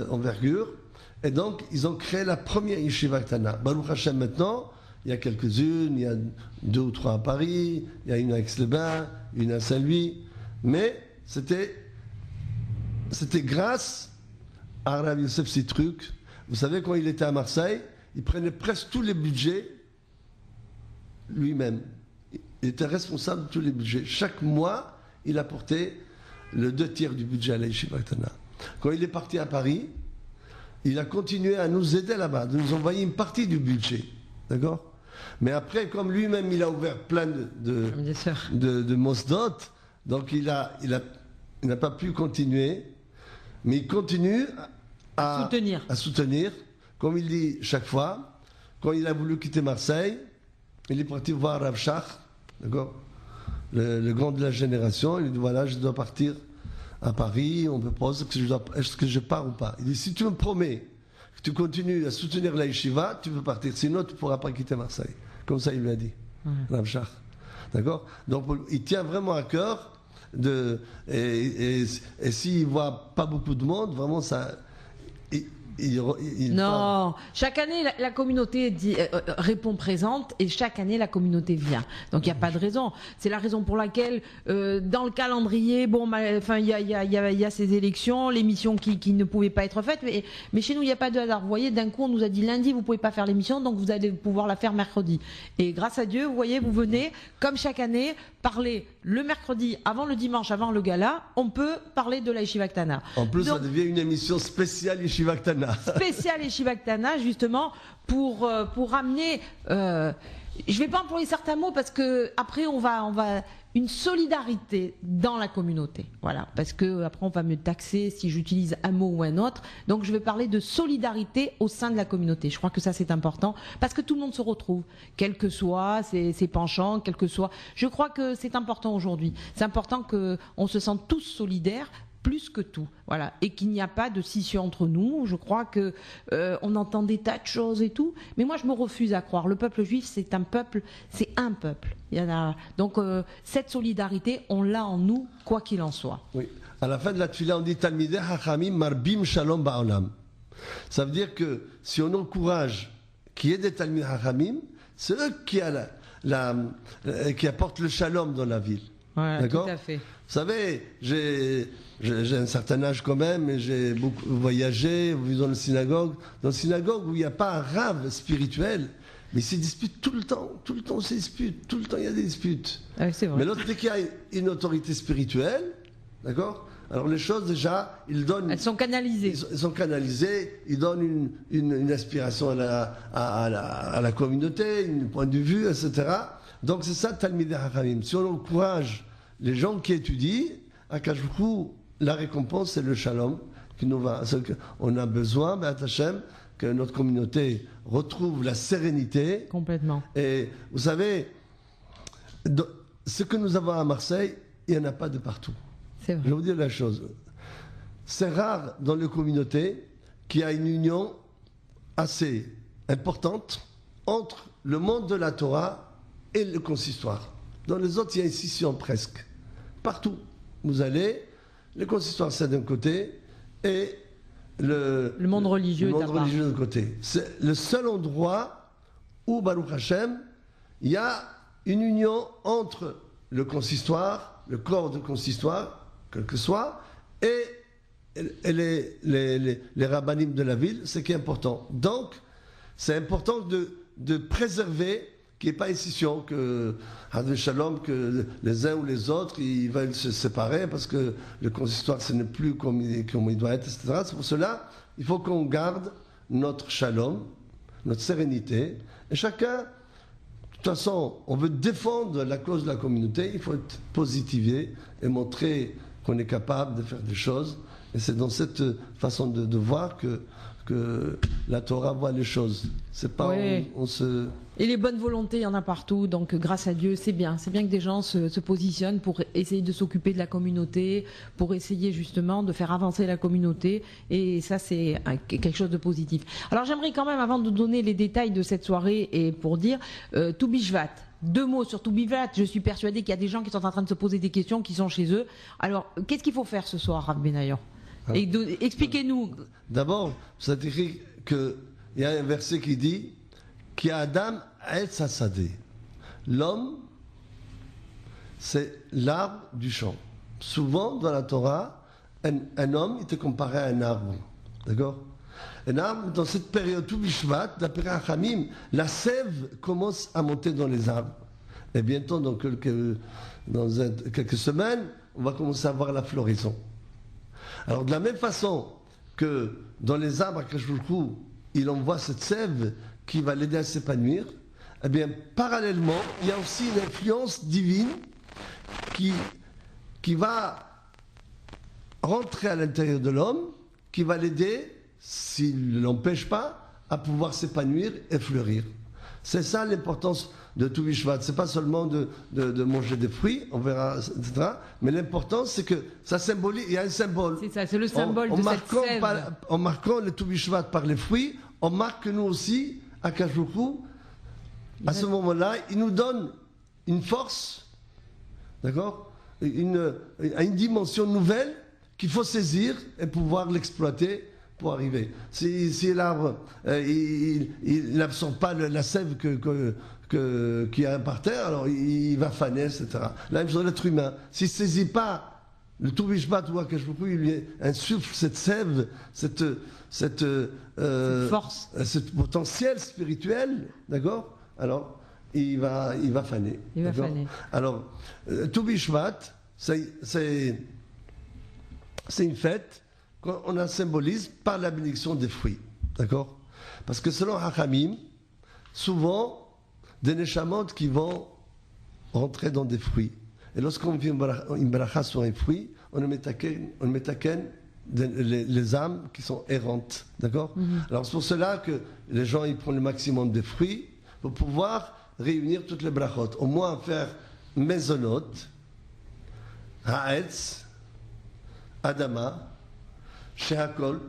envergure. Et donc, ils ont créé la première Yeshiva Ktana. Baruch Hashem, maintenant, il y a quelques-unes, il y a 2 ou 3 à Paris, il y a une à Aix-les-Bains, une à Saint-Louis. Mais c'était grâce à Rav Yosef Sitruk. Vous savez, quand il était à Marseille, il prenait presque tous les budgets lui-même. Il était responsable de tous les budgets. Chaque mois, il apportait le 2/3 du budget à la Yeshiva Ktana. Quand il est parti à Paris, il a continué à nous aider là-bas, de nous envoyer une partie du budget. D'accord? Mais après, comme lui-même, il a ouvert plein de mosdot, donc il n'a pas pu continuer, mais il continue à soutenir, comme il dit chaque fois. Quand il a voulu quitter Marseille, il est parti voir Rav Shach, d'accord, le grand de la génération. Il dit voilà, je dois partir à Paris, on me pose est-ce que je pars ou pas. Il dit si tu me promets que tu continues à soutenir la yeshiva, tu peux partir, sinon tu ne pourras pas quitter Marseille. Comme ça, il lui a dit, Rav Shach. D'accord? Donc il tient vraiment à cœur et s'il ne voit pas beaucoup de monde, vraiment ça. Non, chaque année la communauté répond présente et chaque année la communauté vient. Donc il n'y a pas de raison. C'est la raison pour laquelle dans le calendrier, il y a ces élections, l'émission qui ne pouvait pas être faite, mais chez nous il n'y a pas de hasard. Vous voyez, d'un coup on nous a dit lundi vous pouvez pas faire l'émission, donc vous allez pouvoir la faire mercredi. Et grâce à Dieu, vous voyez, vous venez comme chaque année parler le mercredi avant le dimanche, avant le gala, on peut parler de la Yeshiva Ktana. En plus, ça devient une émission spéciale Yeshiva Ktana. Spécial Yeshiva Ktana, justement, pour amener, je ne vais pas employer certains mots parce que après on va une solidarité dans la communauté, voilà, parce que après on va me taxer si j'utilise un mot ou un autre, donc je vais parler de solidarité au sein de la communauté. Je crois que ça c'est important parce que tout le monde se retrouve, quels que soient ses penchants, quel que soit. Je crois que c'est important aujourd'hui. C'est important que on se sente tous solidaires. Plus que tout, voilà, et qu'il n'y a pas de scission entre nous. Je crois que on entend des tas de choses et tout, mais moi je me refuse à croire. Le peuple juif, c'est un peuple, c'est un peuple. Il y en a donc cette solidarité, on l'a en nous, quoi qu'il en soit. Oui. À la fin de la tefila, on dit Talmidei Hachamim Marbim Shalom Ba'olam. Ça veut dire que si on encourage qu'il y ait des Talmidei Hachamim, c'est eux qui apportent le shalom dans la ville. Voilà, d'accord? Tout à fait. Vous savez, j'ai un certain âge quand même, et j'ai beaucoup voyagé, vu dans le synagogue. Dans le synagogue où il n'y a pas un rave spirituel, mais ils se disputent tout le temps on se dispute, tout le temps il y a des disputes. Ah, c'est vrai. Mais l'autre, dès qu'il y a une autorité spirituelle, d'accord, alors les choses déjà, elles sont canalisées. Elles sont canalisées, ils donnent une aspiration à la communauté, un point de vue, etc. Donc c'est ça, Talmidei Hachamim. Si on encourage les gens qui étudient, à Kajoukou, la récompense, c'est le shalom. On a besoin, Be'at Hashem, que notre communauté retrouve la sérénité. Complètement. Et vous savez, ce que nous avons à Marseille, il n'y en a pas de partout. C'est vrai. Je vais vous dire la chose. C'est rare dans les communautés qu'il y a une union assez importante entre le monde de la Torah et le consistoire. Dans les autres, il y a une scission presque. Partout. Vous allez, le consistoire c'est d'un côté et le monde religieux de l'autre côté. C'est le seul endroit où, Baruch Hashem, il y a une union entre le consistoire, le corps de consistoire, quel que soit, et les rabbinim de la ville, ce qui est important. Donc, c'est important de préserver qu'il n'y ait pas une scission, que les uns ou les autres ils veulent se séparer parce que le consistoire ce n'est plus comme il doit être, etc. C'est pour cela il faut qu'on garde notre shalom, notre sérénité, et chacun, de toute façon, on veut défendre la cause de la communauté, il faut être positivé et montrer qu'on est capable de faire des choses, et c'est dans cette façon de voir que la Torah voit les choses. C'est pas on se... Et les bonnes volontés, il y en a partout, donc grâce à Dieu, c'est bien. C'est bien que des gens se positionnent pour essayer de s'occuper de la communauté, pour essayer justement de faire avancer la communauté, et ça c'est quelque chose de positif. Alors j'aimerais quand même, avant de donner les détails de cette soirée, et pour dire, Tou Bishvat, 2 mots sur Tou Bishvat. Je suis persuadée qu'il y a des gens qui sont en train de se poser des questions, qui sont chez eux. Alors, qu'est-ce qu'il faut faire ce soir, Rav Benayor? Et expliquez-nous. D'abord, c'est écrit qu'il y a un verset qui dit Ki Adam Etz Hasadeh. L'homme, c'est l'arbre du champ. Souvent, dans la Torah, un homme était comparé à un arbre. D'accord? Un arbre, dans cette période, tout Bishvat, d'après Hachamim, la sève commence à monter dans les arbres. Et bientôt, dans quelques semaines, on va commencer à voir la floraison. Alors, de la même façon que dans les arbres, à Kachoukou, il envoie cette sève qui va l'aider à s'épanouir, eh bien, parallèlement, il y a aussi une influence divine qui va rentrer à l'intérieur de l'homme, qui va l'aider, s'il ne l'empêche pas, à pouvoir s'épanouir et fleurir. C'est ça l'importance de tout Bishvat. Ce n'est pas seulement de manger des fruits, on verra, etc. Mais l'important, c'est que ça symbolise, il y a un symbole. C'est ça, c'est le symbole de cette sève. En marquant le tout Bishvat par les fruits, on marque que nous aussi, à Kachoukou, à ce moment-là, il nous donne une force, d'accord, une dimension nouvelle qu'il faut saisir et pouvoir l'exploiter pour arriver. Si l'arbre, il n'absorbe pas la sève qu'il y a par terre, alors il va faner, etc. Là, même l'être humain, s'il ne saisit pas le tout Bishvat ou Akashbuku, il lui insuffle cette sève, cette force, ce potentiel spirituel, d'accord? Alors, il va faner. Il va faner. Alors, tout Bishvat, c'est une fête qu'on la symbolise par la bénédiction des fruits. D'accord? Parce que selon Hachamim, souvent, des neshamot qui vont rentrer dans des fruits. Et lorsqu'on fait une bracha sur un fruit, on ne met qu'à les âmes qui sont errantes. D'accord? Alors c'est pour cela que les gens ils prennent le maximum de fruits pour pouvoir réunir toutes les brachot. Au moins faire mezonot, ha'etz, adama, Shehakol,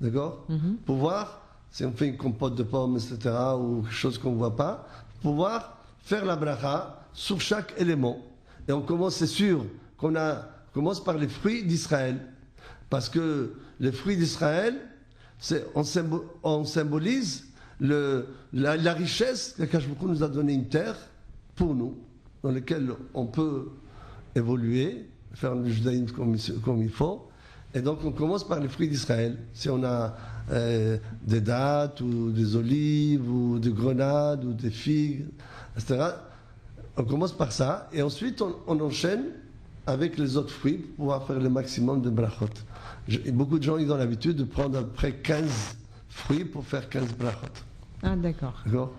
d'accord? Pouvoir, si on fait une compote de pommes, etc., ou quelque chose qu'on ne voit pas, pouvoir faire la bracha sur chaque élément. Et on commence, c'est sûr, on commence par les fruits d'Israël. Parce que les fruits d'Israël, on symbolise la richesse que Kachboukou nous a donné une terre pour nous, dans laquelle on peut évoluer, faire le judaïsme comme il faut. Et donc on commence par les fruits d'Israël. Si on a des dattes ou des olives ou des grenades ou des figues, etc., on commence par ça et ensuite on enchaîne avec les autres fruits pour pouvoir faire le maximum de brachot. Beaucoup de gens ils ont l'habitude de prendre à peu près 15 fruits pour faire 15 brachot. Ah d'accord. D'accord.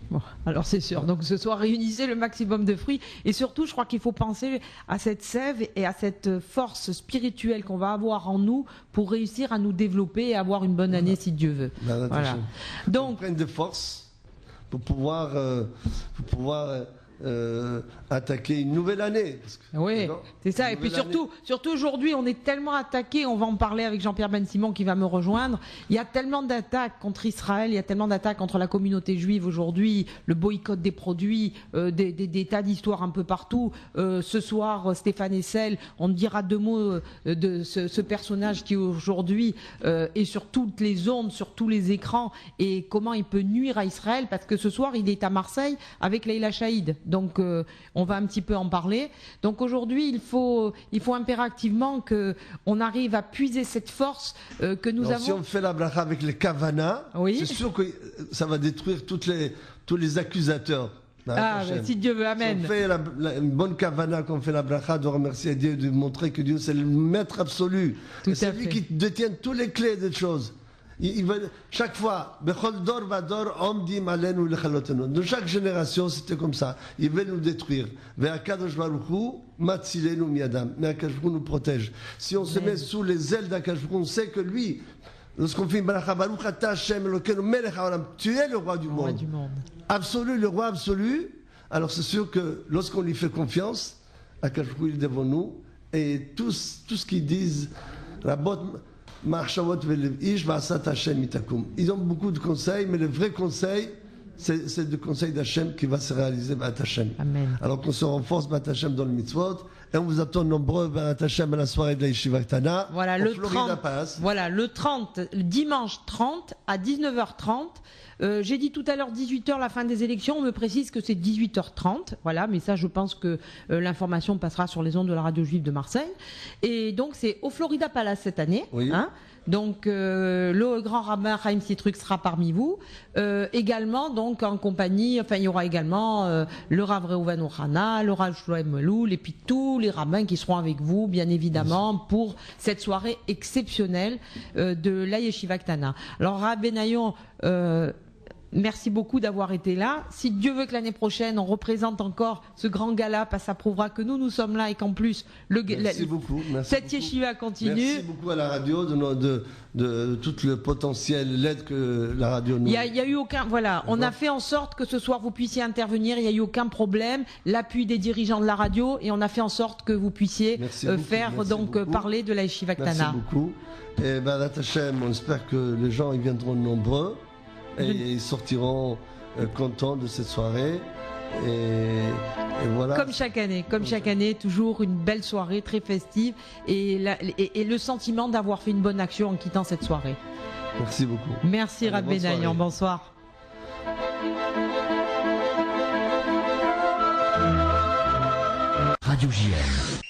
Bon, alors c'est sûr. Donc ce soir, réunissez le maximum de fruits. Et surtout, je crois qu'il faut penser à cette sève et à cette force spirituelle qu'on va avoir en nous pour réussir à nous développer et avoir une bonne année si Dieu veut. Voilà. Donc, prendre de force pour pouvoir, attaquer une nouvelle année. Oui, c'est ça. Et puis surtout aujourd'hui, on est tellement attaqué. On va en parler avec Jean-Pierre Ben Simon qui va me rejoindre. Il y a tellement d'attaques contre Israël, il y a tellement d'attaques contre la communauté juive aujourd'hui, le boycott des produits, des tas d'histoires un peu partout. Ce soir, Stéphane Hessel, on dira deux mots de ce personnage qui aujourd'hui est sur toutes les ondes, sur tous les écrans, et comment il peut nuire à Israël, parce que ce soir, il est à Marseille avec Leila Chaïd. Donc, on va un petit peu en parler. Donc, aujourd'hui, il faut impérativement qu'on arrive à puiser cette force que nous avons. Si on fait la bracha avec les kavanas, c'est sûr que ça va détruire tous les accusateurs. Si Dieu veut, amen. Si on fait une bonne kavana, qu'on fait la bracha, de remercier Dieu, de montrer que Dieu c'est le maître absolu. C'est lui qui détient toutes les clés des choses. Chaque fois, de chaque génération, c'était comme ça. Il veut nous détruire. Mais Akadosh Baruch Hu, Matzilenu miadam. Mais Akadosh Baruch Hu nous protège. Si on se met sous les ailes d'Akadosh Baruch Hu, on sait que lui, lorsqu'on fait une bracha, Baruch Ata Hashem Elokeinu melech haolam, tu es le roi du monde. Absolu, le roi absolu. Alors c'est sûr que lorsqu'on lui fait confiance, Akadosh Baruch Hu il est devant nous, et tout ce qu'ils disent, la bonne. Ils ont beaucoup de conseils, mais le vrai conseil, c'est le conseil d'Hachem qui va se réaliser B'at Hashem. Amen. Alors qu'on se renforce B'at Hashem dans le mitzvot. Et on vous attend nombreux B'at Hashem à la soirée de la Yeshiva Ktana. Voilà, au le Florida 30, Palace. voilà, le dimanche 30 à 19h30. J'ai dit tout à l'heure 18h la fin des élections, on me précise que c'est 18h30, voilà, mais ça je pense que l'information passera sur les ondes de la radio juive de Marseille. Et donc c'est au Florida Palace cette année. Oui. Hein. Donc le grand rabbin Chaim Citruk sera parmi vous. Également donc en compagnie, enfin il y aura également le Rav Reuven Ohana, le Rav Shloem Meloul et puis tous les rabbins qui seront avec vous bien évidemment pour cette soirée exceptionnelle de la Yeshiva Ktana. Alors Rav Benayon, merci beaucoup d'avoir été là. Si Dieu veut que l'année prochaine on représente encore ce grand gala, parce que ça prouvera que nous sommes là et qu'en plus merci beaucoup. Merci cette beaucoup. yeshiva continue. Merci beaucoup à la radio de tout le potentiel, l'aide que la radio nous. Il y a eu aucun, voilà, on a fait en sorte que ce soir vous puissiez intervenir. Il n'y a eu aucun problème. L'appui des dirigeants de la radio et on a fait en sorte que vous puissiez faire parler de la yeshiva Ktana. Merci beaucoup. Et B'at Hashem, on espère que les gens ils viendront nombreux. Et ils sortiront contents de cette soirée. Et voilà. Comme chaque année, toujours une belle soirée très festive et le sentiment d'avoir fait une bonne action en quittant cette soirée. Merci beaucoup. Merci Rav Benayon, bonsoir. Radio JM.